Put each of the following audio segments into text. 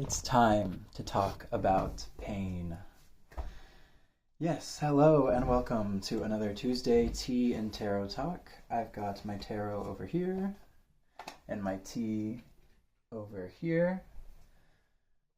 It's time to talk about pain. Yes, hello and welcome to another Tuesday Tea and Tarot Talk. I've got my tarot over here and my tea over here.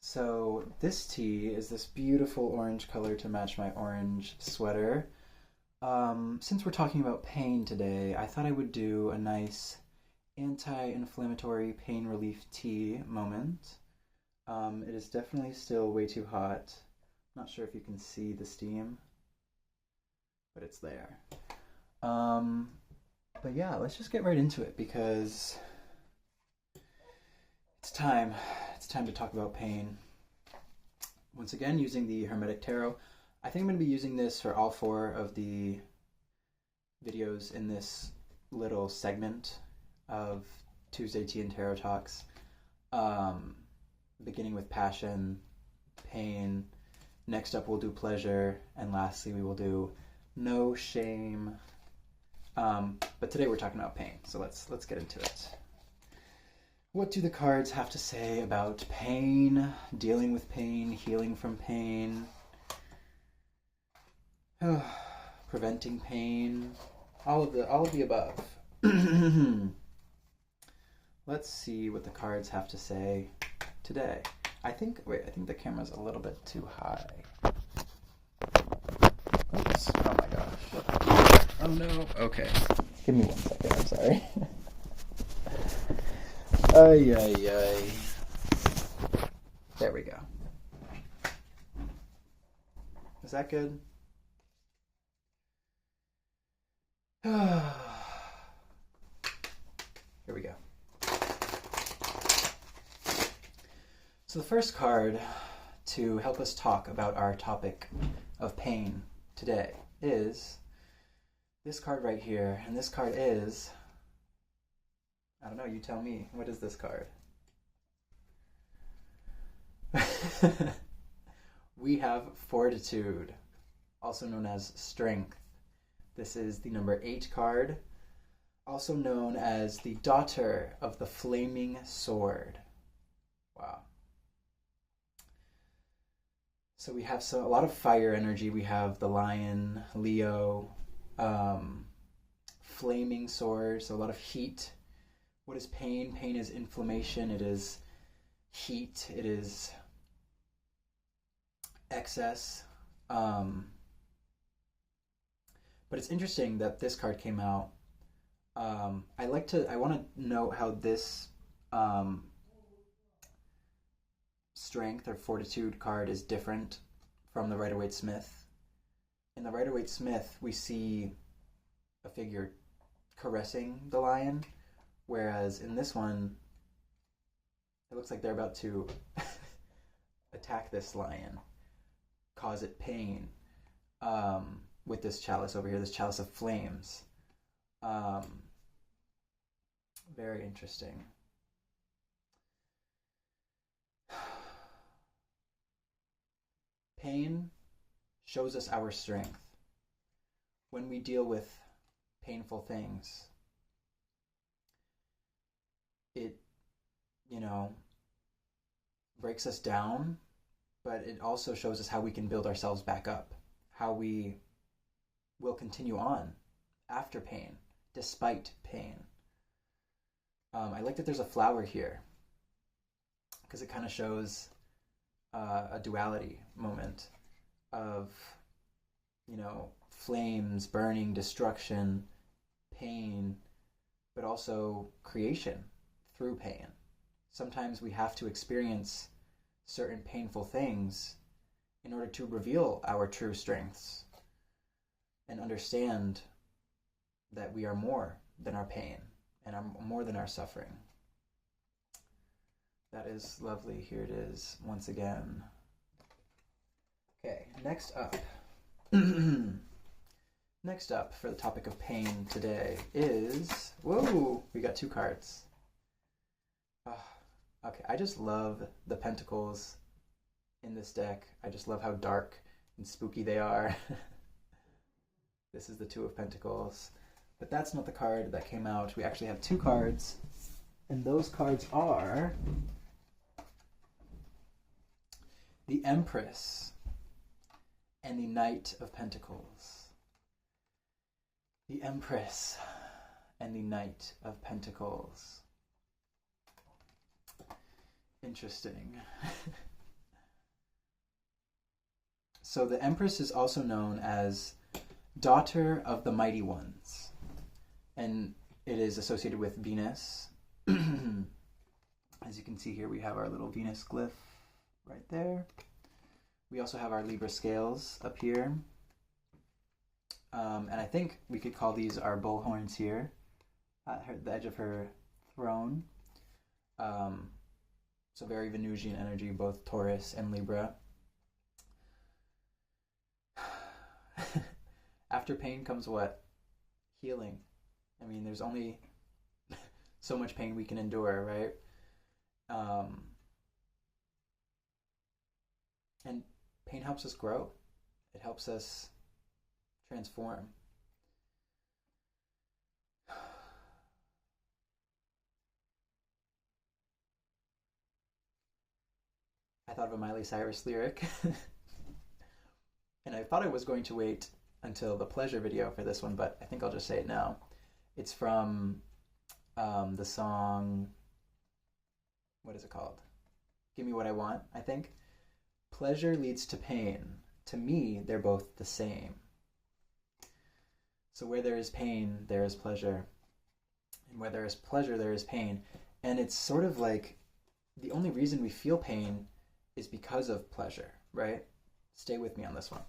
So this tea is this beautiful orange color to match my orange sweater. Since we're talking about pain today, I thought I would do a nice anti-inflammatory pain relief tea moment. It is definitely still way too hot. Not sure if you can see the steam, but it's there. But yeah, let's just get right into it because it's time. It's time to talk about pain. Once again, using the Hermetic Tarot. I think I'm going to be using this for all 4 of the videos in this little segment of Tuesday Tea and Tarot Talks. Beginning with passion, pain. Next up we'll do pleasure, and lastly we will do no shame. But today we're talking about pain, so let's get into it. What do the cards have to say about pain, dealing with pain, healing from pain, preventing pain, all of the above. Let's see what the cards have to say today. I think the camera's a little bit too high. Oops. Oh my gosh. Oh no. Okay. Give me 1 second, I'm sorry. Ay, ay, ay. There we go. Is that good? Here we go. So the first card to help us talk about our topic of pain today is this card right here. And this card is, I don't know, you tell me. What is this card? We have Fortitude, also known as Strength. This is the number 8 card, also known as the Daughter of the Flaming Sword. Wow. So we have a lot of fire energy. We have the Lion, Leo, Flaming Sword, so a lot of heat. What is pain? Pain is inflammation. It is heat. It is excess. But it's interesting that this card came out. I want to note how this Strength or Fortitude card is different from the Rider-Waite-Smith. In the Rider-Waite-Smith, we see a figure caressing the lion, whereas in this one, it looks like they're about to attack this lion, cause it pain, with this chalice over here, this chalice of flames. Very interesting. Pain shows us our strength. When we deal with painful things, it, breaks us down, but it also shows us how we can build ourselves back up, how we will continue on after pain, despite pain. I like that there's a flower here, because it kind of shows a duality moment of, flames, burning, destruction, pain, but also creation through pain. Sometimes we have to experience certain painful things in order to reveal our true strengths and understand that we are more than our pain and are more than our suffering. That is lovely. Here it is once again. Okay, next up. Next up for the topic of pain today is... Whoa! We got 2 cards. Okay, I just love the pentacles in this deck. I just love how dark and spooky they are. This is the 2 of Pentacles. But that's not the card that came out. We actually have 2 cards. And those cards are The Empress and the Knight of Pentacles. The Empress and the Knight of Pentacles. Interesting. So the Empress is also known as Daughter of the Mighty Ones, and it is associated with Venus. As you can see here, we have our little Venus glyph right there. We also have our Libra scales up here. And I think we could call these our bullhorns here at the edge of her throne. So very Venusian energy, both Taurus and Libra. After pain comes what? Healing. I mean, there's only so much pain we can endure, right? And pain helps us grow. It helps us transform. I thought of a Miley Cyrus lyric. And I thought I was going to wait until the pleasure video for this one, but I think I'll just say it now. It's from the song, what is it called? Give Me What I Want, I think. Pleasure leads to pain. To me, they're both the same. So where there is pain, there is pleasure. And where there is pleasure, there is pain. And it's sort of like the only reason we feel pain is because of pleasure, right? Stay with me on this one.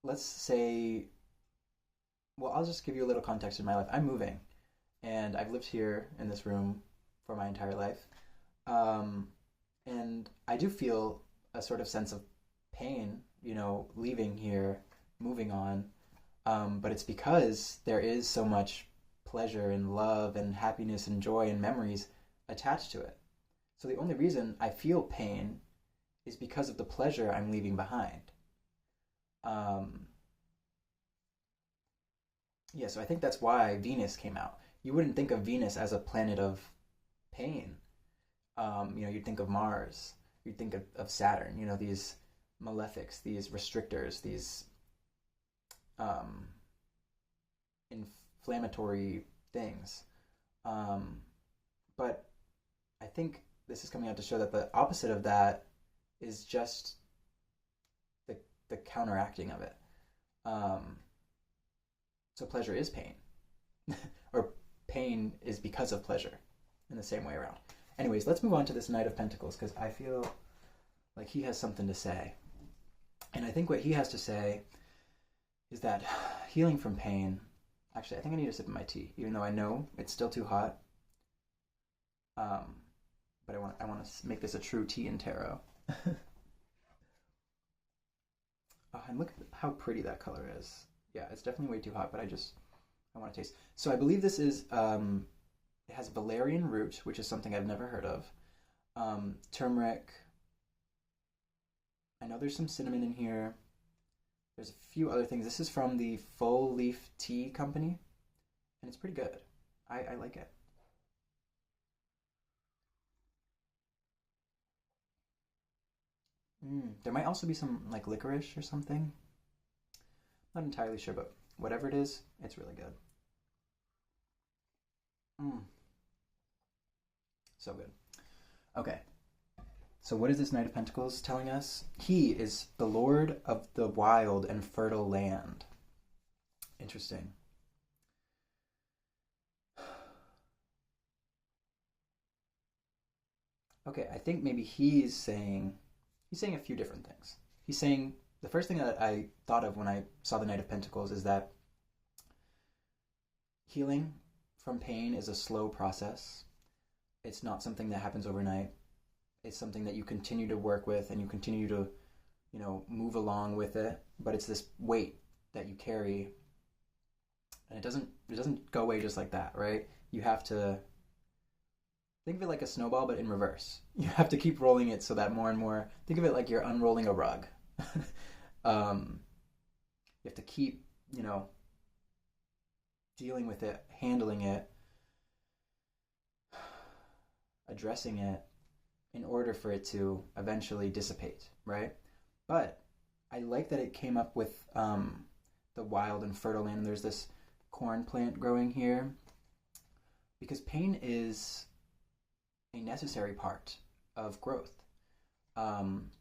Let's say, well, I'll just give you a little context in my life. I'm moving, and I've lived here in this room for my entire life. And I do feel a sort of sense of pain, you know, leaving here, moving on. But it's because there is so much pleasure and love and happiness and joy and memories attached to it. So the only reason I feel pain is because of the pleasure I'm leaving behind. Yeah, so I think that's why Venus came out. You wouldn't think of Venus as a planet of pain. You know, you'd think of Mars. You'd think of Saturn, you know, these malefics, these restrictors, these inflammatory things. But I think this is coming out to show that the opposite of that is just the counteracting of it. So pleasure is pain. Or pain is because of pleasure, in the same way around. Anyways, let's move on to this Knight of Pentacles, because I feel like he has something to say. And I think what he has to say is that healing from pain... Actually, I think I need a sip of my tea, even though I know it's still too hot. But I want to make this a true tea and tarot. Oh, and look at how pretty that color is. Yeah, it's definitely way too hot, but I want to taste. So I believe this is, it has valerian root, which is something I've never heard of. Turmeric. I know there's some cinnamon in here. There's a few other things. This is from the Full Leaf Tea Company, and it's pretty good. I like it. There might also be some like licorice or something. Not entirely sure, but whatever it is, it's really good. So good. Okay. So what is this Knight of Pentacles telling us? He is the Lord of the wild and fertile land. Interesting. Okay, I think maybe he's saying a few different things. He's saying, the first thing that I thought of when I saw the Knight of Pentacles is that healing from pain is a slow process. It's not something that happens overnight. It's something that you continue to work with and you continue to, you know, move along with it. But it's this weight that you carry, and it doesn't go away just like that, right? You have to think of it like a snowball, but in reverse. You have to keep rolling it so that more and more. Think of it like you're unrolling a rug. You have to keep, you know, dealing with it, handling it, addressing it, in order for it to eventually dissipate, right? But I like that it came up with the wild and fertile land. There's this corn plant growing here because pain is a necessary part of growth. Um,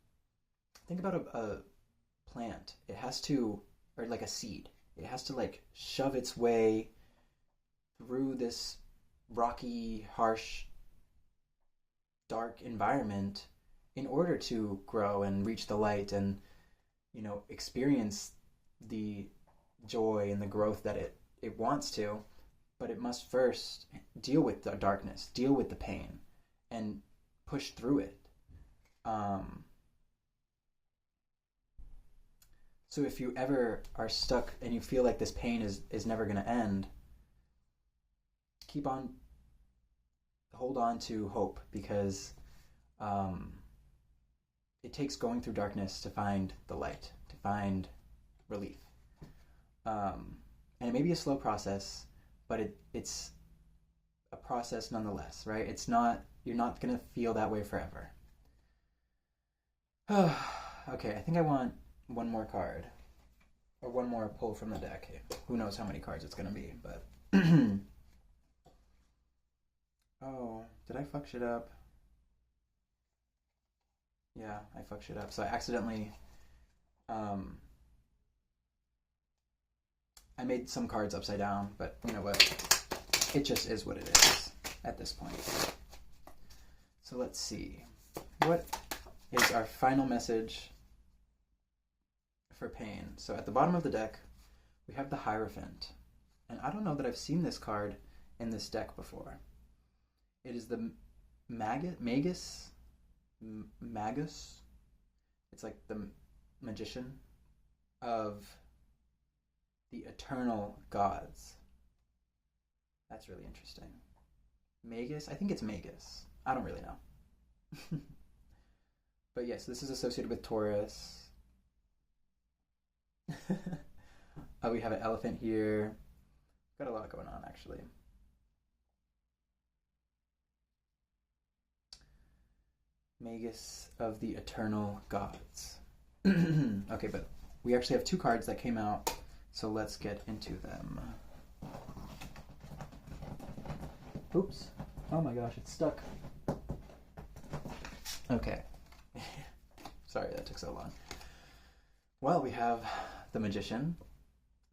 think about a plant. It has to, or like a seed, it has to like shove its way through this rocky, harsh, dark environment in order to grow and reach the light and, experience the joy and the growth that it wants to. But it must first deal with the darkness, deal with the pain, and push through it. So if you ever are stuck and you feel like this pain is never going to end, hold on to hope, because it takes going through darkness to find the light, to find relief. And it may be a slow process, but it's a process nonetheless, right? You're not going to feel that way forever. Okay, I think I want one more card. Or one more pull from the deck. Who knows how many cards it's going to be, but... Oh, did I fuck shit up? Yeah, I fucked shit up. So I accidentally... I made some cards upside down, but you know what? It just is what it is at this point. So let's see. What is our final message for pain? So at the bottom of the deck, we have the Hierophant. And I don't know that I've seen this card in this deck before. It is the Magus. It's like the magician of the eternal gods. That's really interesting. Magus? I think it's Magus. I don't really know. But yes, this is associated with Taurus. We have an elephant here. Got a lot going on, actually. Magus of the eternal gods. Okay, but we actually have two cards that came out, so let's get into them. Oops. Oh my gosh, it's stuck. Okay. Sorry that took so long. Well, we have the Magician,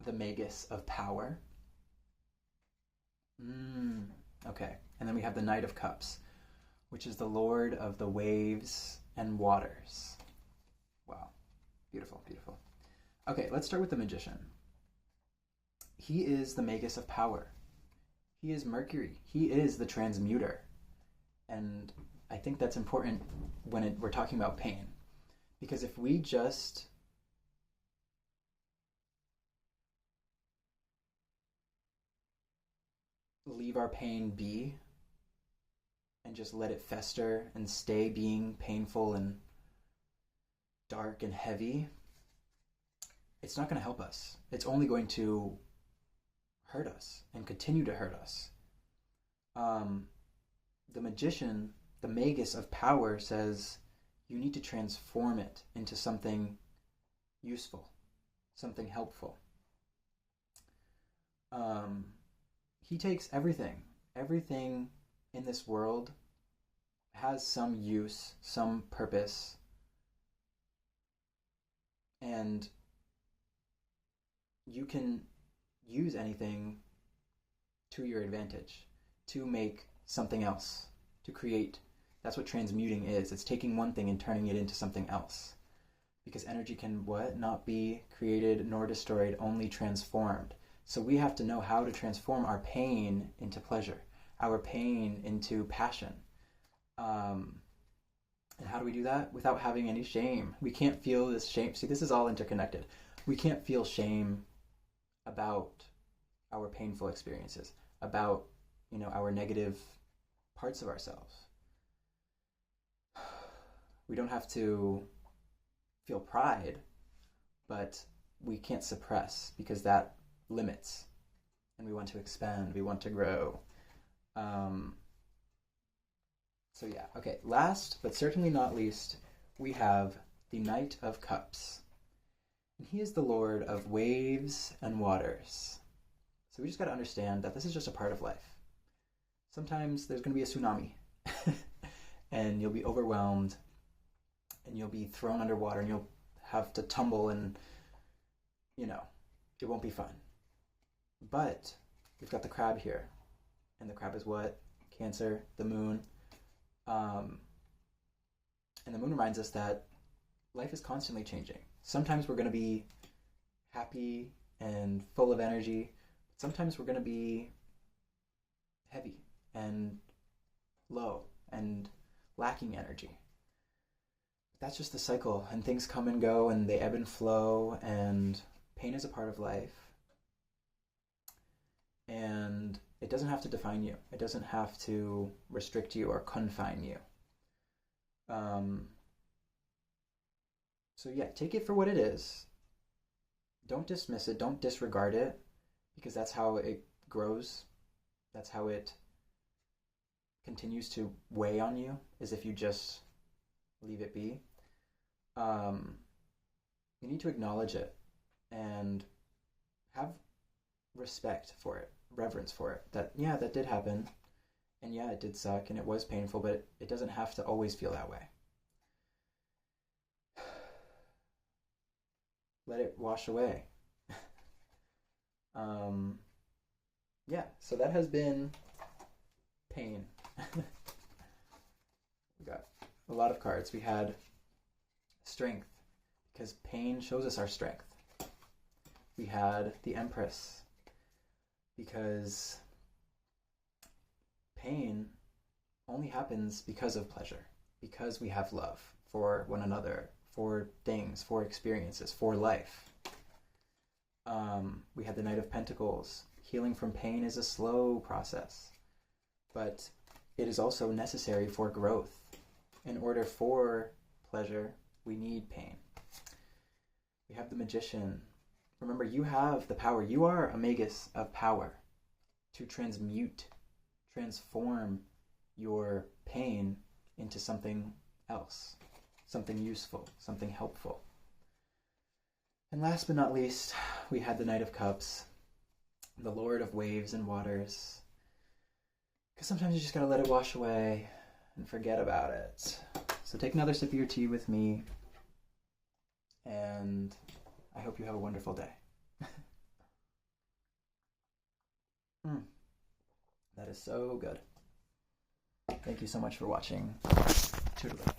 the Magus of Power. Okay. And then we have the Knight of Cups, which is the Lord of the Waves and Waters. Wow. Beautiful, beautiful. Okay, let's start with the Magician. He is the Magus of Power. He is Mercury. He is the transmuter. And I think that's important when we're talking about pain. Because if we just leave our pain be and just let it fester and stay being painful and dark and heavy, it's not going to help us. It's only going to hurt us and continue to hurt us. The Magician, the Magus of Power, says you need to transform it into something useful, something helpful. He takes everything in this world has some use, some purpose, and you can use anything to your advantage to make something else, to create. That's what transmuting is. It's taking one thing and turning it into something else. Because energy can what? Not be created nor destroyed, only transformed. So we have to know how to transform our pain into pleasure, our pain into passion. And how do we do that? Without having any shame. We can't feel this shame. See, this is all interconnected. We can't feel shame about our painful experiences, about, our negative parts of ourselves. We don't have to feel pride, but we can't suppress, because that limits, and we want to expand, we want to grow. So yeah, okay. Last but certainly not least, we have the Knight of Cups. And he is the lord of waves and waters. So we just got to understand that this is just a part of life. Sometimes there's going to be a tsunami and you'll be overwhelmed and you'll be thrown underwater and you'll have to tumble and, it won't be fun. But we've got the crab here. And the crab is what? Cancer, the moon. And the moon reminds us that life is constantly changing. Sometimes we're going to be happy and full of energy. Sometimes we're going to be heavy and low and lacking energy. That's just the cycle, and things come and go and they ebb and flow, and pain is a part of life. And it doesn't have to define you. It doesn't have to restrict you or confine you. So yeah, take it for what it is. Don't dismiss it. Don't disregard it, because that's how it grows. That's how it continues to weigh on you, is if you just leave it be. You need to acknowledge it and have respect for it, reverence for it. That, yeah, that did happen. And yeah, it did suck and it was painful, but it doesn't have to always feel that way. Let it wash away. Yeah, so that has been pain. We got a lot of cards. We had strength, because pain shows us our strength. We had the Empress, because pain only happens because of pleasure, because we have love for one another, for things, for experiences, for life. We had the Knight of Pentacles. Healing from pain is a slow process, but it is also necessary for growth. In order for pleasure, we need pain. We have the Magician. Remember, you have the power. You are a magus of power to transform your pain into something else, something useful, something helpful. And last but not least, we had the Knight of Cups, the Lord of waves and waters. Because sometimes you just gotta let it wash away and forget about it. So take another sip of your tea with me, and I hope you have a wonderful day. That is so good. Thank you so much for watching. Toodaloo.